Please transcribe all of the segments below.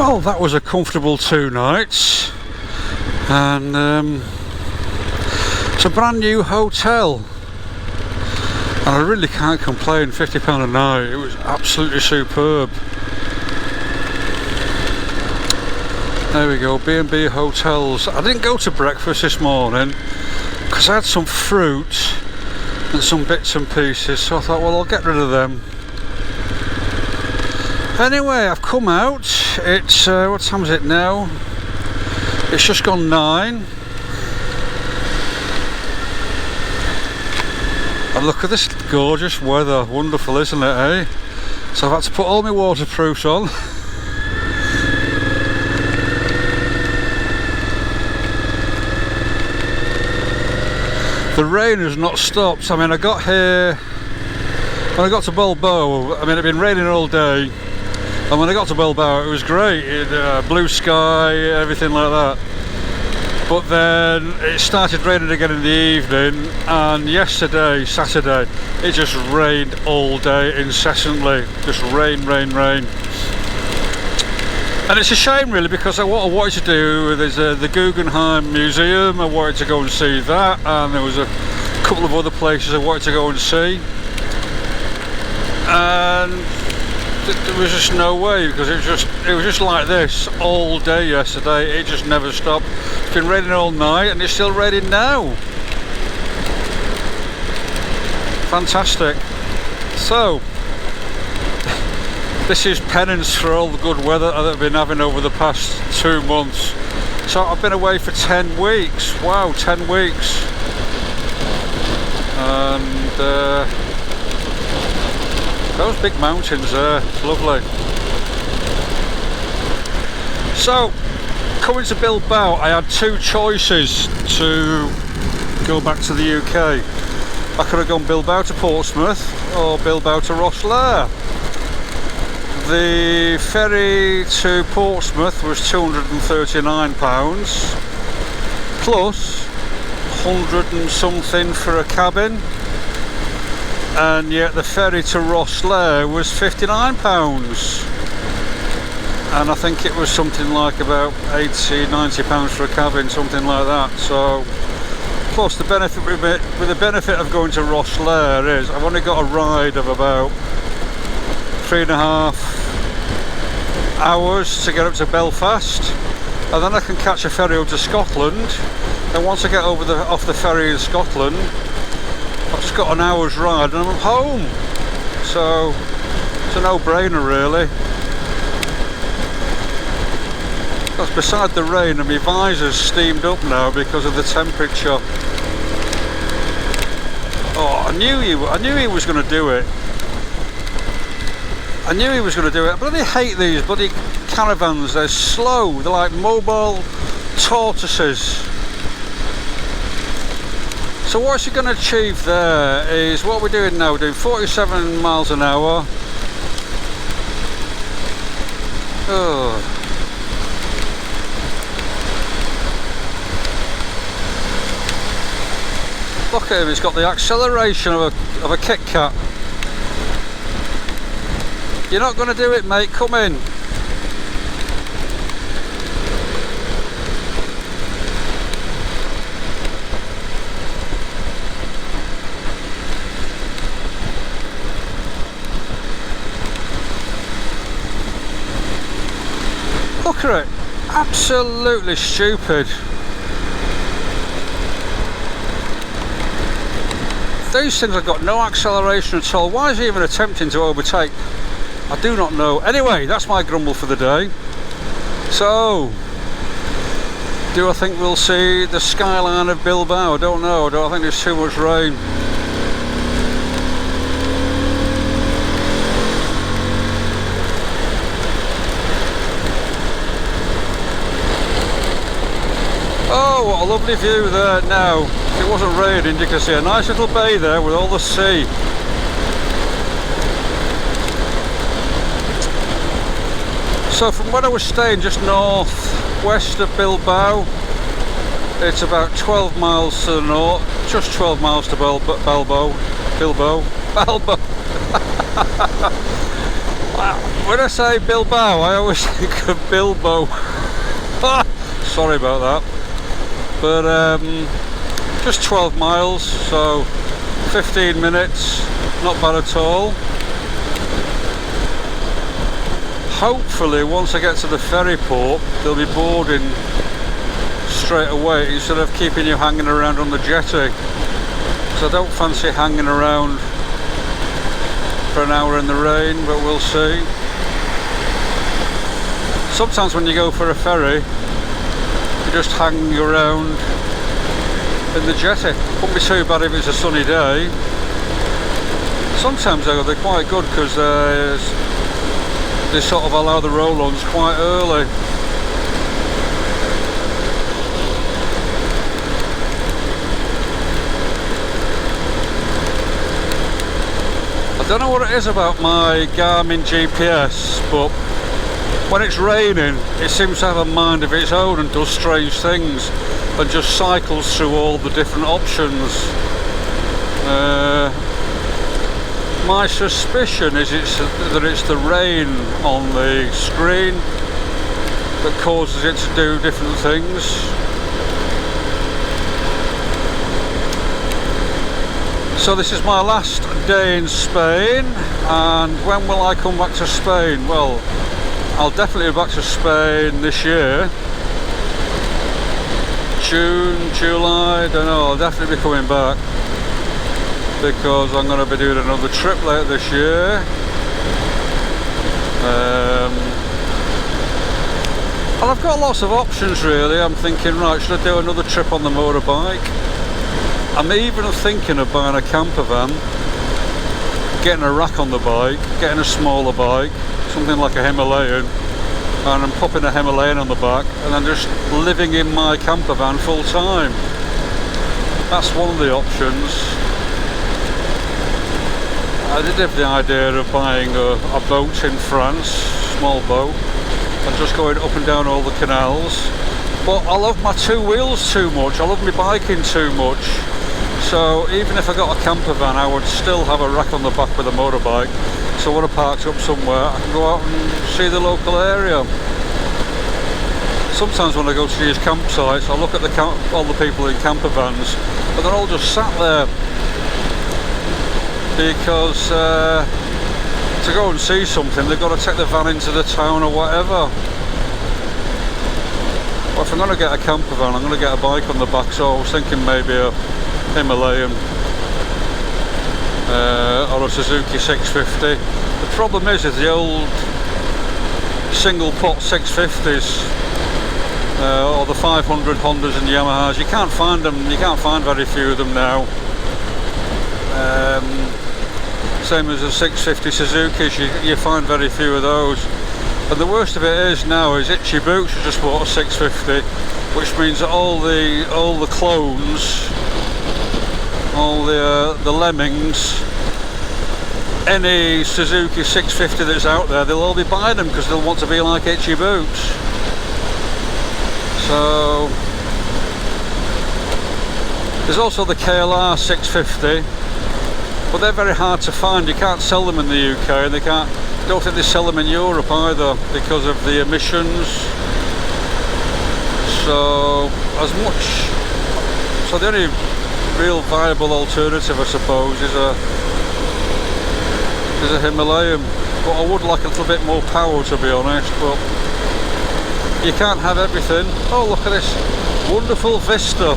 Well, that was a comfortable 2 nights, and it's a brand new hotel, and I really can't complain. £50 a night, it was absolutely superb. There we go, B&B hotels. I didn't go to breakfast this morning because I had some fruit and some bits and pieces, so I thought, well, I'll get rid of them. Anyway, I've come out. It's what time is it now? It's just gone 9. And look at this gorgeous weather, wonderful, isn't it, eh? So I've had to put all my waterproofs on. The rain has not stopped. I mean, I got here, when I got to Bilbao, I mean, it'd been raining all day, and when I got to Bilbao it was great. Blue sky, everything like that. But then it started raining again in the evening, and yesterday, Saturday, it just rained all day incessantly. Just rain, rain, rain. And it's a shame really, because what I wanted to do, there's the Guggenheim Museum, I wanted to go and see that, and there was a couple of other places I wanted to go and see. And there was just no way, because it was just like this all day yesterday. It just never stopped. It's been raining all night and it's still raining now. Fantastic. So this is penance for all the good weather that I've been having over the past 2 months. So I've been away for 10 weeks. Wow, 10 weeks. And those big mountains there, it's lovely. So, coming to Bilbao, I had 2 choices to go back to the UK. I could have gone Bilbao to Portsmouth or Bilbao to Rosslare. The ferry to Portsmouth was £239 plus 100 and something for a cabin, and yet the ferry to Rosslare was £59, and I think it was something like about £80–90 for a cabin, something like that. So plus the benefit with the benefit of going to Rosslare is I've only got a ride of about 3.5 hours to get up to Belfast, and then I can catch a ferry up to Scotland, and once I get off the ferry in Scotland, I've just got an hour's ride and I'm home. So it's a no-brainer really. That's beside the rain, and my visor's steamed up now because of the temperature. Oh, I knew he was going to do it. I knew he was going to do it. I bloody hate these bloody caravans. They're slow. They're like mobile tortoises. So what's he going to achieve there is what we're doing now. We're doing 47 miles an hour. Oh. Look at him, he's got the acceleration of a Kit Kat. You're not going to do it, mate, come in. Look at it, absolutely stupid. These things have got no acceleration at all. Why is he even attempting to overtake? I do not know. Anyway, that's my grumble for the day. So, do I think we'll see the skyline of Bilbao? I don't know. I think there's too much rain. Oh, what a lovely view there now. If it wasn't raining, you can see a nice little bay there with all the sea. So from where I was staying just north-west of Bilbao, it's about 12 miles to the north, just 12 miles to Bilbao. When I say Bilbao, I always think of Bilbo. Sorry about that. But just 12 miles, so 15 minutes, not bad at all. Hopefully once I get to the ferry port they'll be boarding straight away instead of keeping you hanging around on the jetty, because I don't fancy hanging around for an hour in the rain, but we'll see. Sometimes when you go for a ferry you're just hanging around in the jetty. Wouldn't be too bad if it's a sunny day. Sometimes though they're quite good because they sort of allow the roll-ons quite early. I don't know what it is about my Garmin GPS, but when it's raining it seems to have a mind of its own and does strange things and just cycles through all the different options. My suspicion is that it's the rain on the screen that causes it to do different things. So this is my last day in Spain, and when will I come back to Spain? Well, I'll definitely be back to Spain this year. June, July, I don't know, I'll definitely be coming back, because I'm going to be doing another trip later this year. And I've got lots of options really. I'm thinking, right, should I do another trip on the motorbike? I'm even thinking of buying a camper van, getting a rack on the bike, getting a smaller bike, something like a Himalayan, and I'm popping a Himalayan on the back and then just living in my camper van full time. That's one of the options. I did have the idea of buying a boat in France, small boat, and just going up and down all the canals. But I love my two wheels too much, I love my biking too much. So even if I got a camper van, I would still have a rack on the back with a motorbike. So when I parked up somewhere, I can go out and see the local area. Sometimes when I go to these campsites, I look at all the people in camper vans, but they're all just sat there. Because to go and see something they've got to take the van into the town or whatever. Well, if I'm going to get a camper van I'm going to get a bike on the back, so I was thinking maybe a Himalayan or a Suzuki 650. The problem is the old single pot 650s or the 500 Hondas and Yamahas, you can't find them, you can't find very few of them now. Same as the 650 Suzukis, you find very few of those. And the worst of it is now is Itchy Boots has just bought a 650, which means that all the clones, all the lemmings, any Suzuki 650 that's out there, they'll all be buying them because they'll want to be like Itchy Boots. So there's also the KLR 650. But they're very hard to find. You can't sell them in the UK, and I don't think they sell them in Europe either because of the emissions. So the only real viable alternative, I suppose, is a Himalayan. But I would like a little bit more power, to be honest. But you can't have everything. Oh, look at this wonderful vista.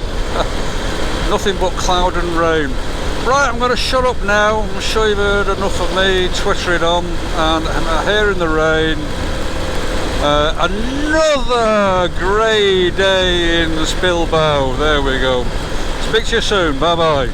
Nothing but cloud and rain. Right, I'm going to shut up now. I'm sure you've heard enough of me twittering on and here in the rain. Another grey day in Bilbao. There we go. Speak to you soon. Bye bye.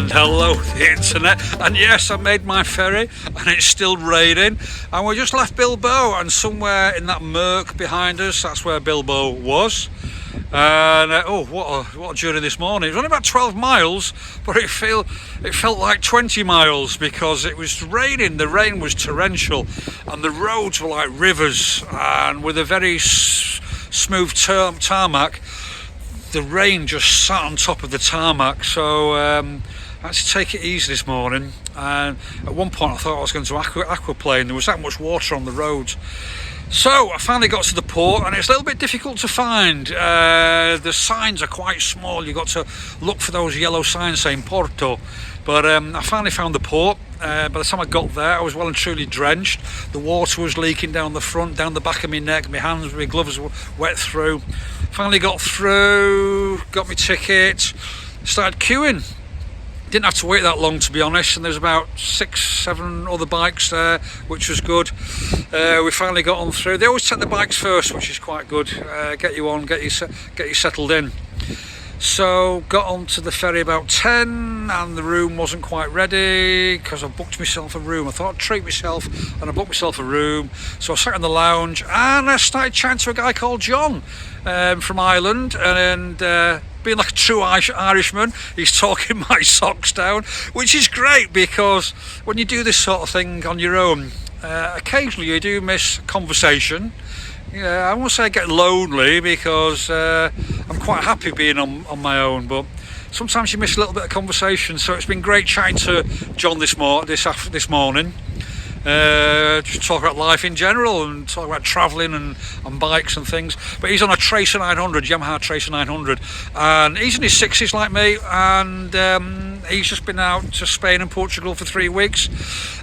And hello the internet, and yes, I made my ferry and it's still raining, and we just left Bilbao, and somewhere in that murk behind us, that's where Bilbao was. And oh, what a journey this morning. It was only about 12 miles, but it felt like 20 miles because it was raining. The rain was torrential and the roads were like rivers, and with a very smooth tarmac, the rain just sat on top of the tarmac. So I had to take it easy this morning, and at one point I thought I was going to aquaplane. There was that much water on the roads. So I finally got to the port, and it's a little bit difficult to find. The signs are quite small. You've got to look for those yellow signs saying Porto. But I finally found the port. By the time I got there, I was well and truly drenched. The water was leaking down the front, down the back of my neck. My hands, my gloves were wet through. Finally got through, got my ticket, started queuing. Didn't have to wait that long, to be honest, and there's about 6-7 other bikes there, which was good. We finally got on through. They always take the bikes first, which is quite good. Get you on, get you settled in. So got onto the ferry about 10, and the room wasn't quite ready because I booked myself a room. I thought I'd treat myself, and I booked myself a room. So I sat in the lounge and I started chatting to a guy called John from Ireland, and being like a true Irishman, he's talking my socks down, which is great because when you do this sort of thing on your own, occasionally you do miss conversation. Yeah, I won't say I get lonely because I'm quite happy being on my own, but sometimes you miss a little bit of conversation. So it's been great chatting to John this morning. Just talk about life in general and talk about travelling and bikes and things. But he's on a Tracer 900, Yamaha Tracer 900, and he's in his 60s like me, and he's just been out to Spain and Portugal for 3 weeks,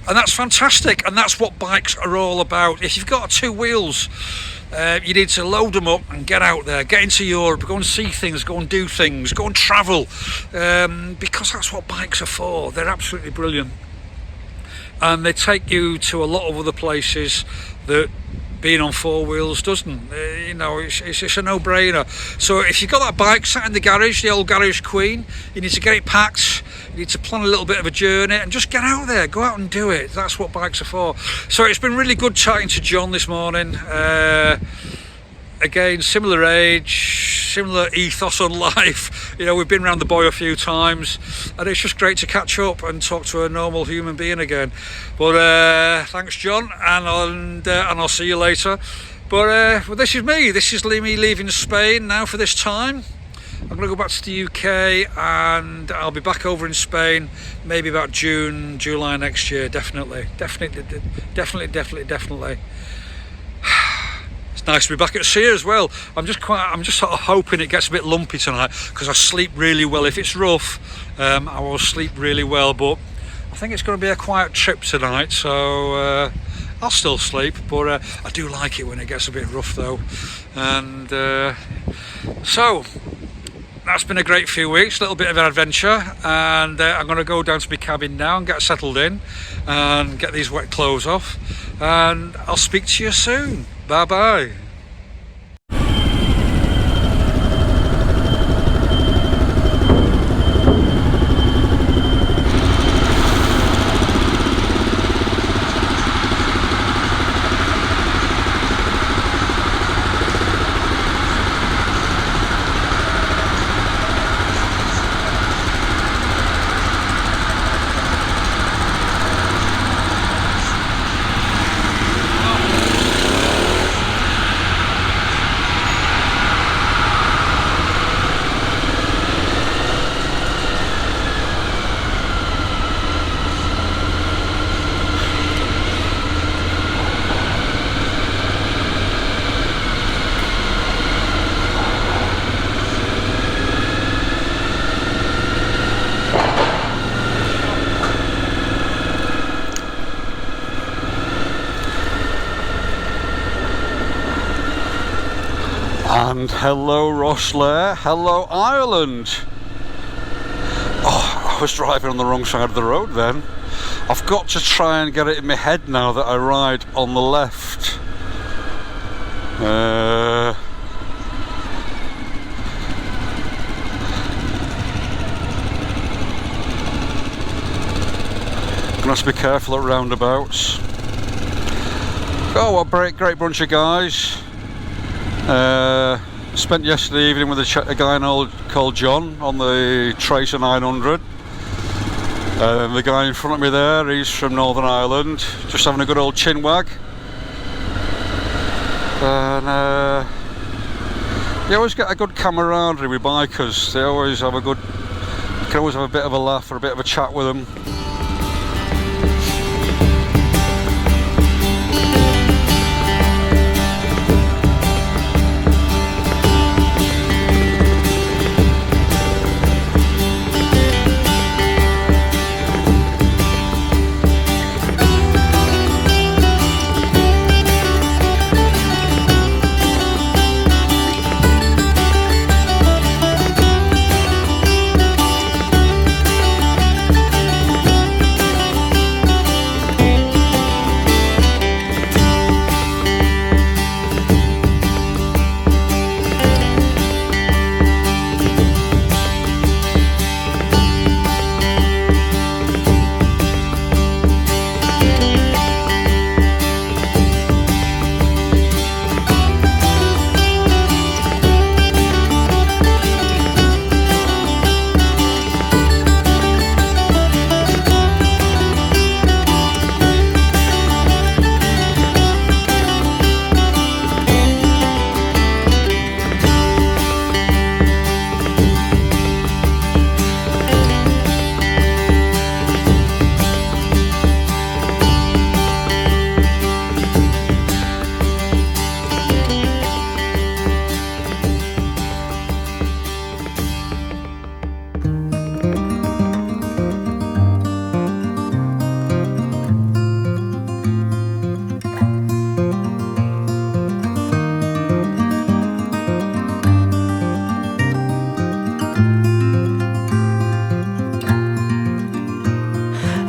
and that's fantastic. And that's what bikes are all about. If you've got 2 wheels, you need to load them up and get out there, get into Europe, go and see things, go and do things, go and travel, because that's what bikes are for. They're absolutely brilliant, and they take you to a lot of other places that being on 4 wheels doesn't. You know, it's a no-brainer. So if you've got that bike sat in the garage, the old garage queen, you need to get it packed. You need to plan a little bit of a journey and just get out there, go out and do it. That's what bikes are for. So it's been really good chatting to John this morning. Again, similar age, similar ethos on life. You know, we've been around the buoy a few times, and it's just great to catch up and talk to a normal human being again. But thanks, John, and I'll see you later. But well, this is me. This is me leaving Spain now for this time. I'm going to go back to the UK, and I'll be back over in Spain maybe about June, July next year. Definitely. It's nice to be back at sea as well. I'm just sort of hoping it gets a bit lumpy tonight because I sleep really well. If it's rough, I will sleep really well, but I think it's going to be a quiet trip tonight, so I'll still sleep, but I do like it when it gets a bit rough though. And so that's been a great few weeks, a little bit of an adventure, and I'm going to go down to my cabin now and get settled in and get these wet clothes off, and I'll speak to you soon. Bye bye. And hello Rosslare, hello Ireland. Oh, I was driving on the wrong side of the road then. I've got to try and get it in my head now that I ride on the left. have to be careful at roundabouts. Oh, what a great bunch of guys. Spent yesterday evening with a guy called John on the Tracer 900. The guy in front of me there, he's from Northern Ireland, just having a good old chin wag. And you always get a good camaraderie with bikers. They always have you can always have a bit of a laugh or a bit of a chat with them.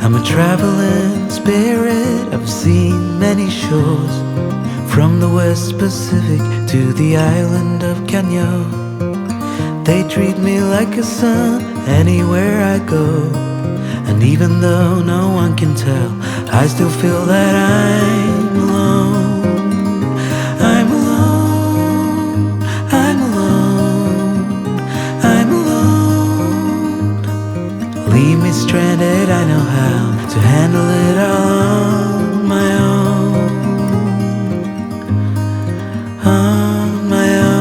I'm a traveling spirit, I've seen many shores, from the West Pacific to the island of Cano. They treat me like a son anywhere I go, and even though no one can tell, I still feel that I'm alone. I'm alone, I'm alone, I'm alone. Leave me stranded, I know how to handle it all on my own. On my own.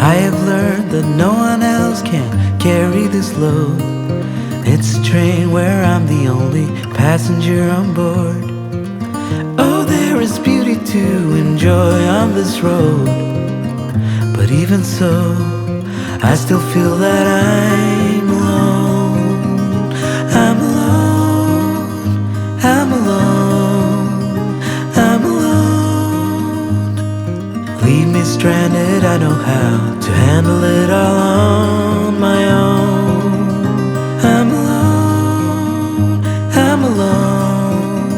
I have learned that no one else can carry this load. It's a train where I'm the only passenger on board. Oh, there is beauty to enjoy on this road, but even so, I still feel that I'm alone. I'm alone, I'm alone, I'm alone. Leave me stranded, I know how to handle it all on my own. I'm alone, I'm alone,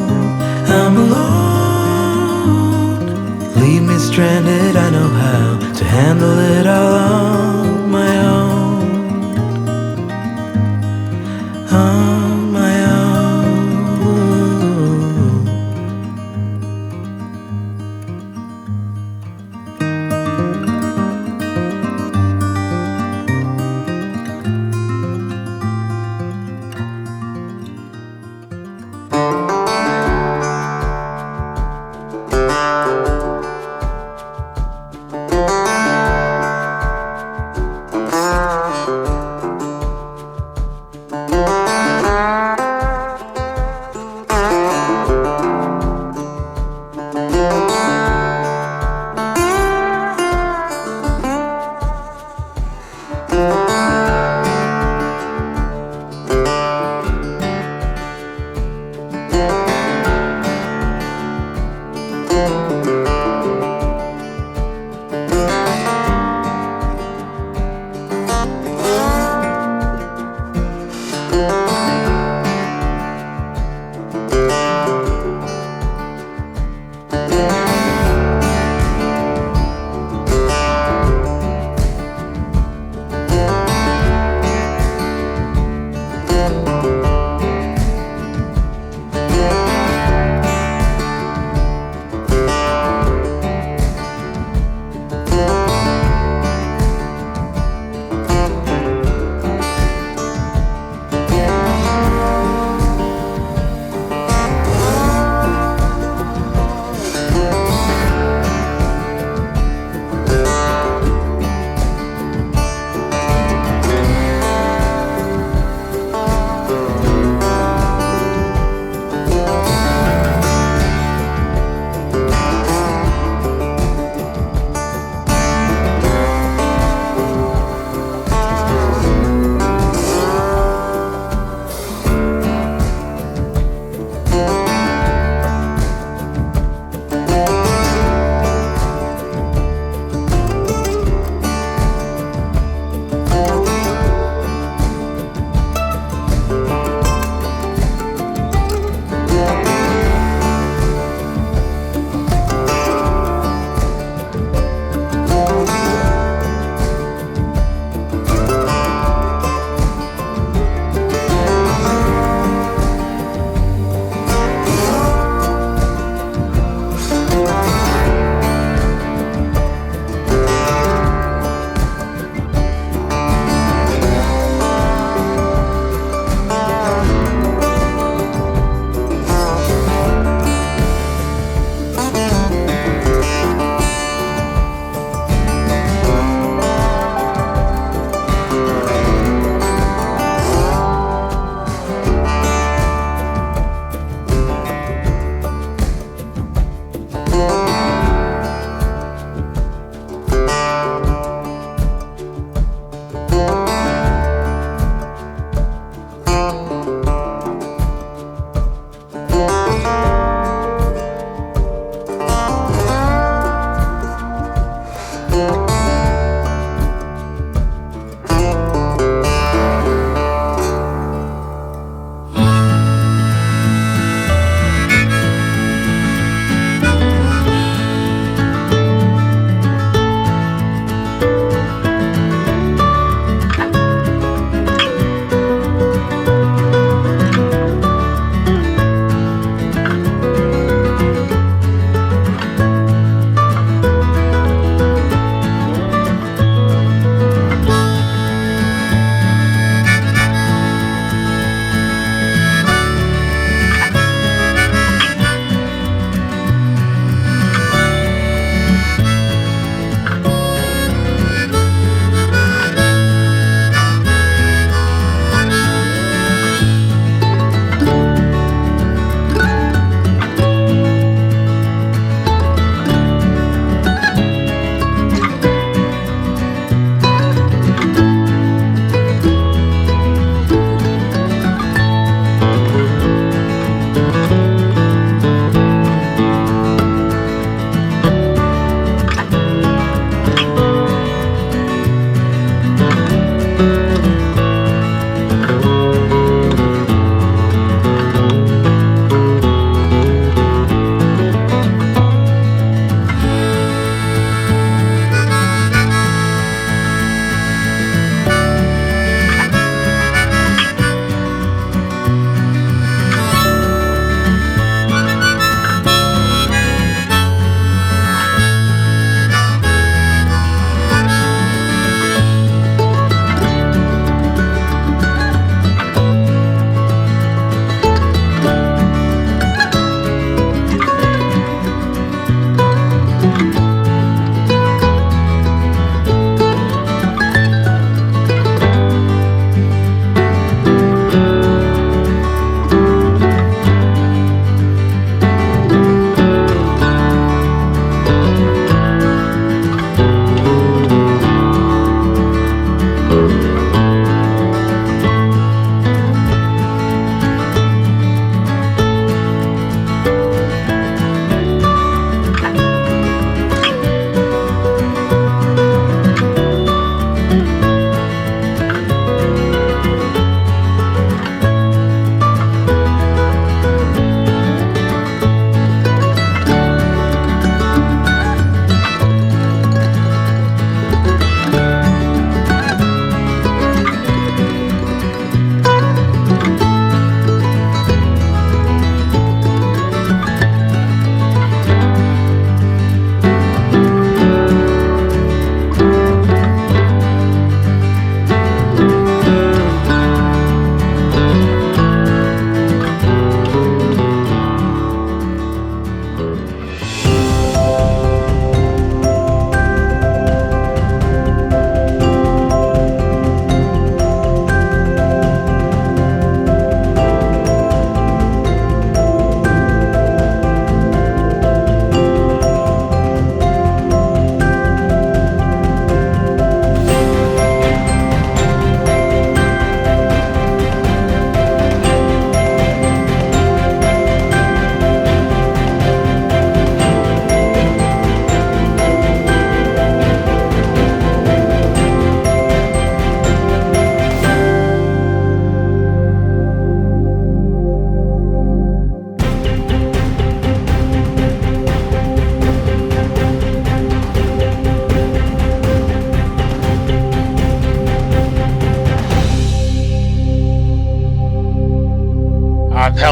I'm alone. Leave me stranded, I know how to handle it all on my own.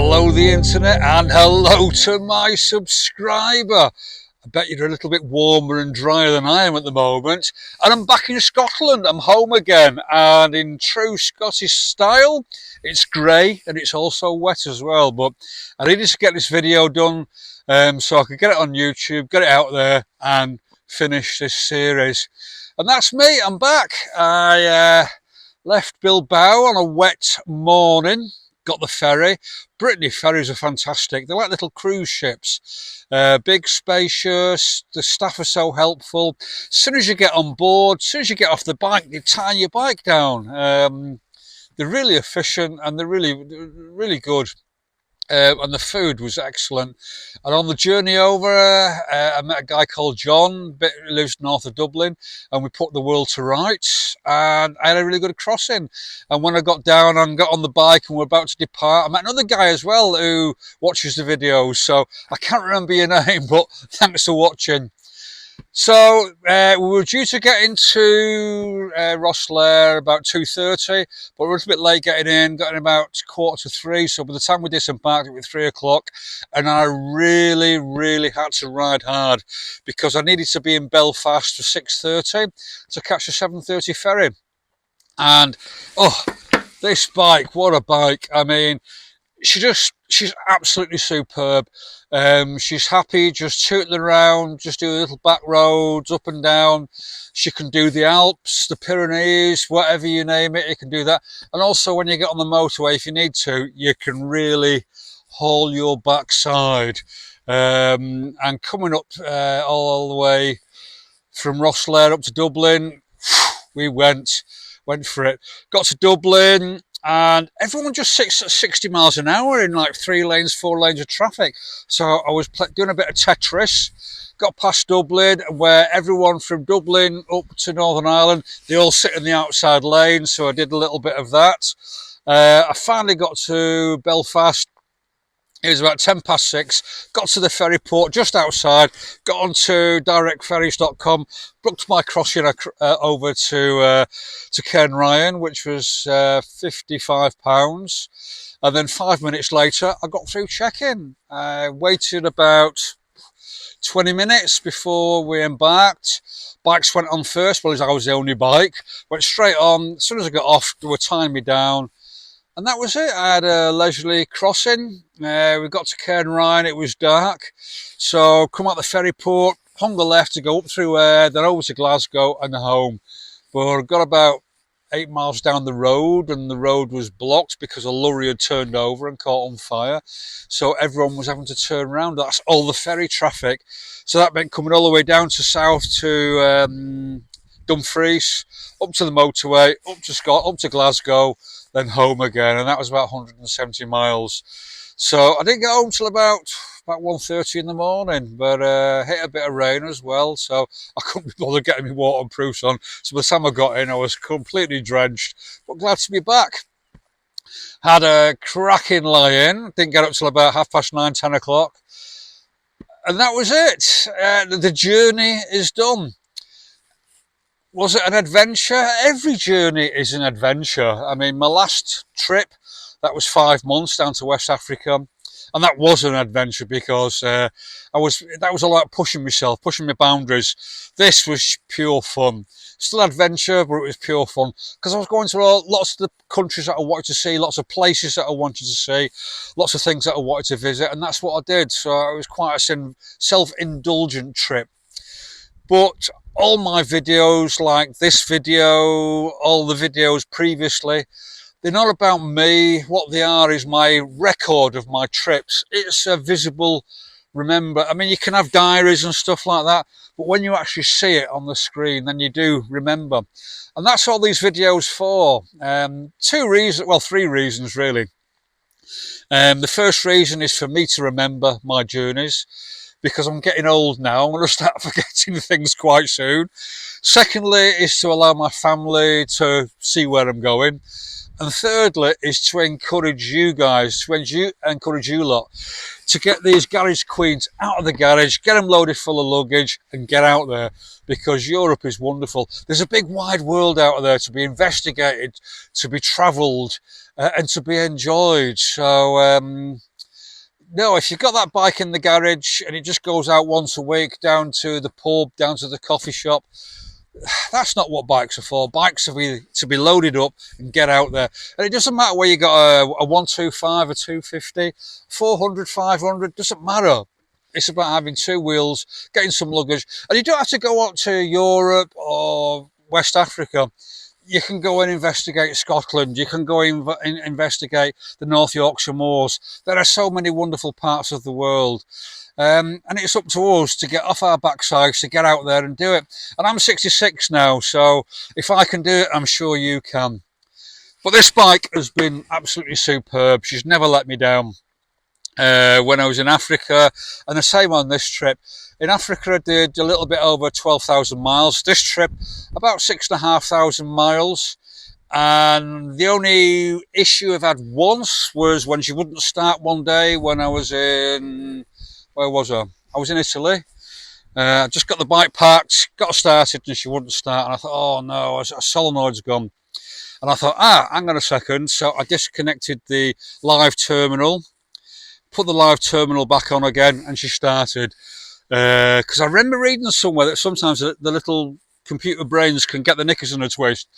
Hello the internet, and hello to my subscriber. I bet you're a little bit warmer and drier than I am at the moment. And I'm back in Scotland. I'm home again, and in true Scottish style, it's grey and it's also wet as well. But I needed to get this video done so I could get it on YouTube, get it out there and finish this series. And that's me, I'm back. I left Bilbao on a wet morning. Got the ferry. Brittany ferries are fantastic. They're like little cruise ships. Big, spacious. The staff are so helpful. As soon as you get on board, as soon as you get off the bike, they tie your bike down. They're really efficient and they're really good. And the food was excellent. And on the journey over, I met a guy called John, who lives north of Dublin, and we put the world to rights. And I had a really good crossing. And when I got down and got on the bike and we're about to depart, I met another guy as well who watches the videos. So I can't remember your name, but thanks for watching. So we were due to get into Rosslare about 2:30, but we were a bit late getting in, got in about 2:45. So by the time we disembarked, it was 3 o'clock, and I really had to ride hard because I needed to be in Belfast for 6:30 to catch the 7:30 ferry. And oh, this bike, what a bike! I mean, she's absolutely superb. She's happy just tooting around, just doing little back roads up and down. She can do the Alps, the Pyrenees, whatever you name it, you can do that. And also when you get on the motorway, if you need to, you can really haul your backside. And coming up all the way from Rosslare up to Dublin, we went for it. Got to Dublin, and everyone just sits at 60 miles an hour in like 3 lanes, 4 lanes of traffic. So I was doing a bit of Tetris, got past Dublin, where everyone from Dublin up to Northern Ireland, they all sit in the outside lane. So I did a little bit of that. I finally got to Belfast. It was about 6:10. Got to the ferry port just outside, got onto directferries.com, booked my crossing over to Cairnryan, which was £55. And then 5 minutes later, I got through check-in. I waited about 20 minutes before we embarked. Bikes went on first, well, as I was the only bike. Went straight on. As soon as I got off, they were tying me down. And that was it. I had a leisurely crossing. We got to Cairnryan, it was dark. So come out the ferry port, hung the left to go up through Ayr, then over to Glasgow and home. But I got about 8 miles down the road and the road was blocked because a lorry had turned over and caught on fire. So everyone was having to turn around. That's all the ferry traffic. So that meant coming all the way down to south to Dumfries, up to the motorway, up to Glasgow, then home again, and that was about 170 miles. So I didn't get home till about 1:30 in the morning, but hit a bit of rain as well, so I couldn't be bothered getting my waterproofs on. So by the time I got in, I was completely drenched, but glad to be back. Had a cracking lie-in, didn't get up till about 9:30, 10 o'clock, and that was it. The journey is done. Was it an adventure? Every journey is an adventure. I mean, my last trip, that was 5 months down to West Africa. And that was an adventure because that was a lot pushing myself, pushing my boundaries. This was pure fun. Still adventure, but it was pure fun. Because I was going to lots of the countries that I wanted to see, lots of places that I wanted to see, lots of things that I wanted to visit. And that's what I did. So it was quite a self-indulgent trip. But all my videos, like this video, all the videos previously, they're not about me. What they are is my record of my trips. It's a visible remember. I mean, you can have diaries and stuff like that, but when you actually see it on the screen, then you do remember. And that's all these videos for. 3 reasons really. The first reason is for me to remember my journeys, because I'm getting old now. I'm going to start forgetting things quite soon. Secondly, is to allow my family to see where I'm going. And thirdly, is to encourage you guys, encourage you lot to get these garage queens out of the garage, get them loaded full of luggage and get out there, because Europe is wonderful. There's a big wide world out there to be investigated, to be travelled and to be enjoyed. So No, if you've got that bike in the garage and it just goes out once a week down to the pub, down to the coffee shop, that's not what bikes are for. Bikes are to be loaded up and get out there. And it doesn't matter where you got a 125, a 250, 400, 500, doesn't matter. It's about having two wheels, getting some luggage. And you don't have to go out to Europe or West Africa. You can go and investigate Scotland. You can go and investigate the North Yorkshire Moors. There are so many wonderful parts of the world. And it's up to us to get off our backsides, to get out there and do it. And I'm 66 now, so if I can do it, I'm sure you can. But this bike has been absolutely superb. She's never let me down. When I was in Africa, and the same on this trip. In Africa, I did a little bit over 12,000 miles. This trip, about 6,500 miles. And the only issue I've had once was when she wouldn't start one day when I was in, where was I? I was in Italy. I just got the bike parked, got started, and she wouldn't start. And I thought, oh no, a solenoid's gone. And I thought, hang on a second. So I disconnected the live terminal, put the live terminal back on again, and she started. Because I remember reading somewhere that sometimes the little computer brains can get the knickers in a twist.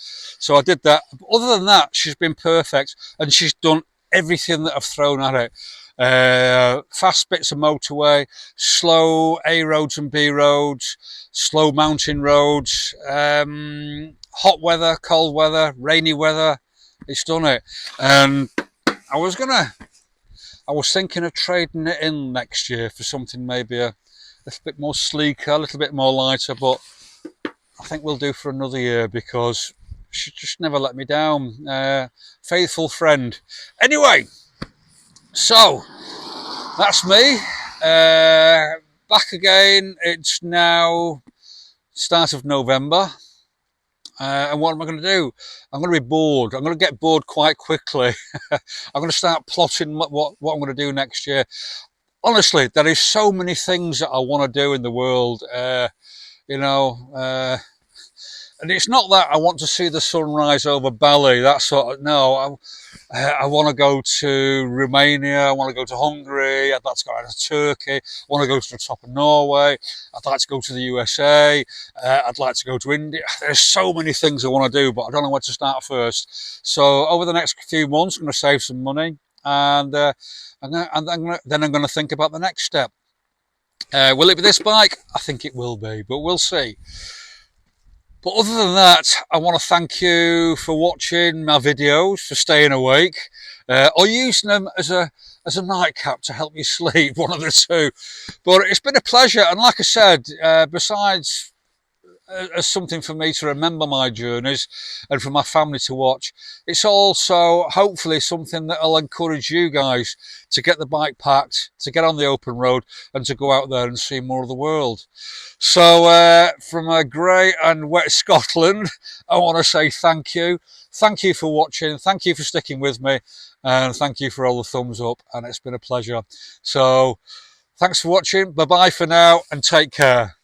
So I did that. But other than that, she's been perfect, and she's done everything that I've thrown at it. Fast bits of motorway, slow A roads and B roads, slow mountain roads, hot weather, cold weather, rainy weather. It's done it. And I was thinking of trading it in next year for something maybe a little bit more sleeker, a little bit more lighter, but I think we'll do for another year because she just never let me down. Faithful friend. Anyway, so that's me. Back again. It's now start of November. And what am I going to do? I'm going to be bored. I'm going to get bored quite quickly. I'm going to start plotting what I'm going to do next year. Honestly, there is so many things that I want to do in the world, you know, and it's not that I want to see the sunrise over Bali, that sort of, no, I want to go to Romania, I want to go to Hungary, I'd like to go to Turkey, I want to go to the top of Norway, I'd like to go to the USA, I'd like to go to India. There's so many things I want to do, but I don't know where to start first. So over the next few months, I'm going to save some money, and then I'm going to think about the next step. Will it be this bike? I think it will be, but we'll see. But other than that, I want to thank you for watching my videos, for staying awake, or using them as a nightcap to help you sleep, one of the two. But it's been a pleasure, and like I said, besides as something for me to remember my journeys and for my family to watch, it's also hopefully something that will encourage you guys to get the bike packed, to get on the open road, and to go out there and see more of the world. So from a grey and wet Scotland, I want to say thank you. Thank you for watching. Thank you for sticking with me. And thank you for all the thumbs up. And it's been a pleasure. So thanks for watching. Bye-bye for now and take care.